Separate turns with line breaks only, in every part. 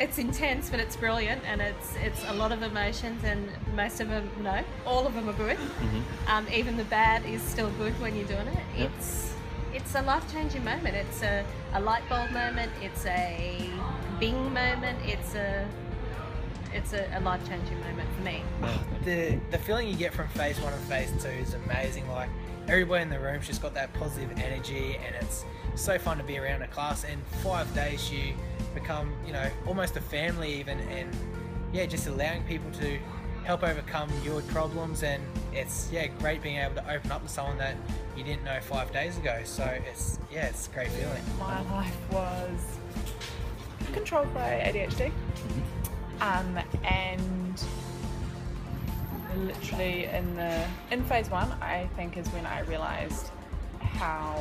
It's intense, but it's brilliant, and it's a lot of emotions, and most of them, no, all of them are good. Even the bad is still good when you're doing it.
Yep.
It's a life-changing moment. It's a light bulb moment. It's a bing moment. It's a life-changing moment for me.
The feeling you get from phase 1 and phase 2 is amazing. Like, everybody in the room's just got that positive energy, and it's so fun to be around a class. And 5 days you become, you know, almost a family even, and yeah, just allowing people to help overcome your problems. And it's great being able to open up to someone that you didn't know 5 days ago. So it's a great feeling.
My life was controlled by ADHD. And literally in phase 1, I think, is when I realised how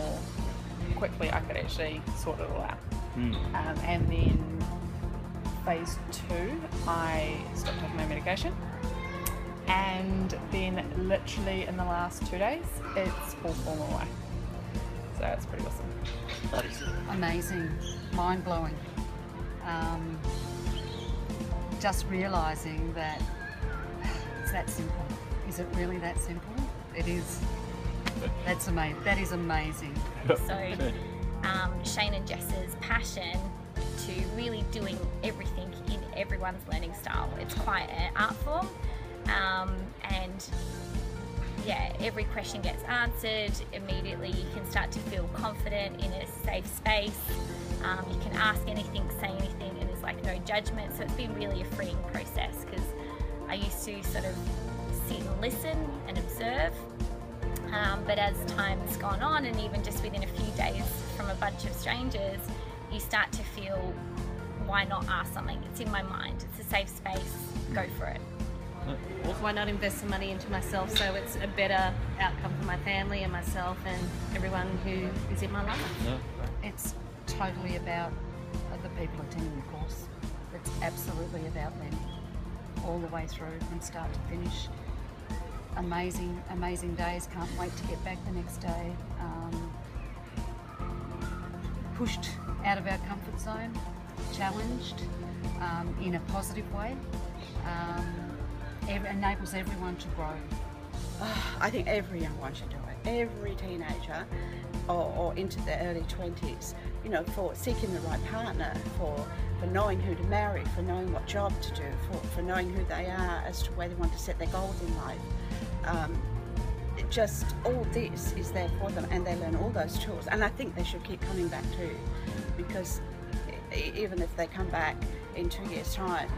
quickly I could actually sort it all out. And then phase 2, I stopped taking my medication, and then literally in the last 2 days, it's all fallen away. So it's pretty awesome.
Amazing, mind-blowing. Just realising that it's that simple. Is it really that simple? It is. That's amazing. That is amazing.
So Shane and Jess's passion to really doing everything in everyone's learning style. It's quite an art form, and yeah, every question gets answered immediately. You can start to feel confident in a safe space. You can ask anything, say anything, and there's like no judgment. So it's been really a freeing process, because I used to sort of sit and listen and observe. But as time's gone on, and even just within a few days from a bunch of strangers, you start to feel, why not ask something? It's in my mind, it's a safe space, go for it.
Why not invest some money into myself, so it's a better outcome for my family and myself and everyone who is in my life?
It's totally about the people attending the course. It's absolutely about them all the way through from start to finish. Amazing, amazing days. Can't wait to get back the next day. Pushed out of our comfort zone, challenged in a positive way. Enables everyone to grow.
I think every young one should do it. Every teenager or into their early 20s, you know, for seeking the right partner, for knowing who to marry, for knowing what job to do, for knowing who they are as to where they want to set their goals in life. Just all this is there for them, and they learn all those tools, and I think they should keep coming back too, because even if they come back in 2 years' time,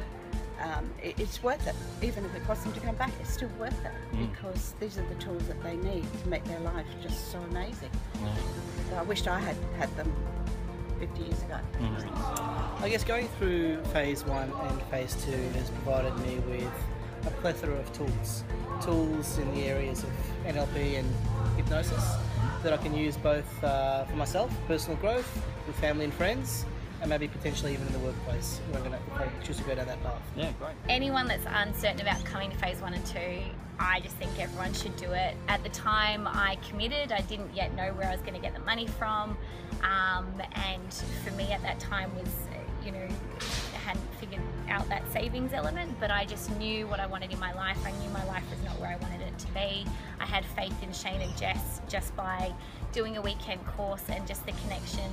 it's worth it. Even if it costs them to come back, it's still worth it, because these are the tools that they need to make their life just so amazing. So I wished I had them 50 years ago.
I guess going through phase 1 and phase 2 has provided me with a plethora of tools in the areas of NLP and hypnosis that I can use both for myself, personal growth, with family and friends, and maybe potentially even in the workplace if I choose to go down that path.
Yeah, great.
Anyone that's uncertain about coming to phase 1 and 2, I just think everyone should do it. At the time I committed, I didn't yet know where I was going to get the money from, and for me at that time was, you know, I hadn't figured out that savings element, but I just knew what I wanted in my life. I knew my life was not where I wanted it to be. I had faith in Shane and Jess just by doing a weekend course and just the connection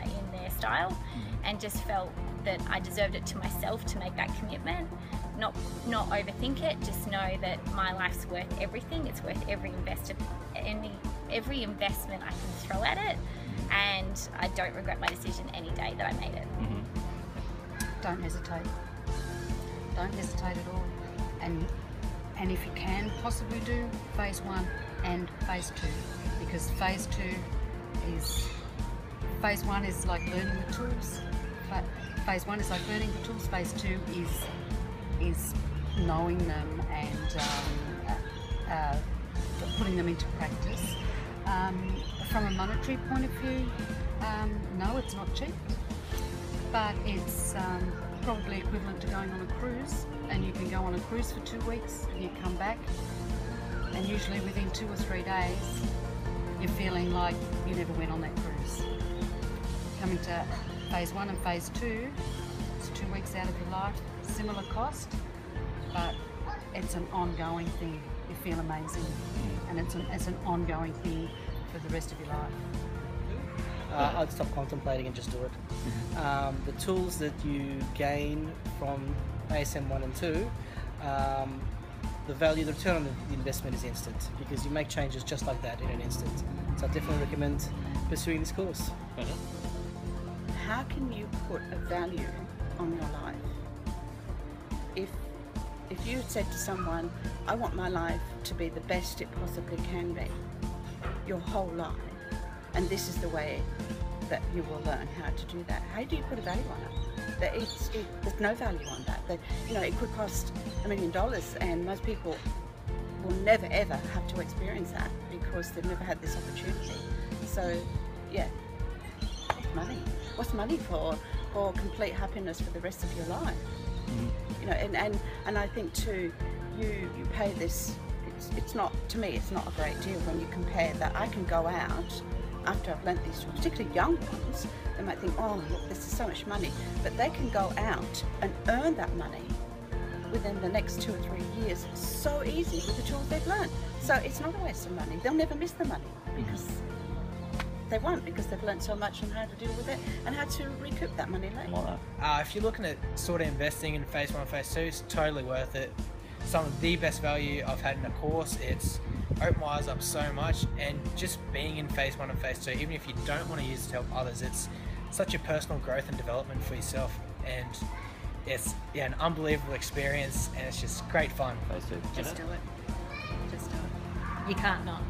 in their style, and just felt that I deserved it to myself to make that commitment. Not overthink it, just know that my life's worth everything. It's worth every investment I can throw at it, and I don't regret my decision any day that I made it.
Don't hesitate. Don't hesitate at all. And if you can, possibly do phase 1 and phase 2, because phase 1 is like learning the tools. Phase 1 is like learning the tools. Phase 2 is knowing them and putting them into practice. From a monetary point of view, no, it's not cheap, but it's probably equivalent to going on a cruise, and you can go on a cruise for 2 weeks and you come back, and usually within 2 or 3 days you're feeling like you never went on that cruise. Coming to phase 1 and phase 2, it's 2 weeks out of your life, similar cost, but it's an ongoing thing. You feel amazing, and it's an ongoing thing for the rest of your life.
I'd stop contemplating and just do it. The tools that you gain from ASM 1 and 2, the return on the investment is instant, because you make changes just like that in an instant. So I definitely recommend pursuing this course.
How can you put a value on your life? If you said to someone, I want my life to be the best it possibly can be, your whole life, and this is the way that you will learn how to do that, how do you put a value on it? There's no value on that. It could cost $1 million, and most people will never ever have to experience that because they've never had this opportunity. So, yeah, what's money? What's money for complete happiness for the rest of your life? And I think too, you pay this. It's not, to me, it's not a great deal when you compare that. I can go out after I've learnt these tools, particularly young ones. They might think, oh look, this is so much money, but they can go out and earn that money within the next 2 or 3 years so easy with the tools they've learned. So it's not a waste of money. They'll never miss the money because they won't, because they've learned so much on how to deal with it and how to recoup that money later.
If you're looking at sort of investing in phase 1 and phase 2, it's totally worth it. Some of the best value I've had in a course. It's opened my eyes up so much, and just being in phase 1 and phase 2, even if you don't want to use it to help others, it's such a personal growth and development for yourself, and it's an unbelievable experience, and it's just great fun.
Just do it. Just do it. You can't not.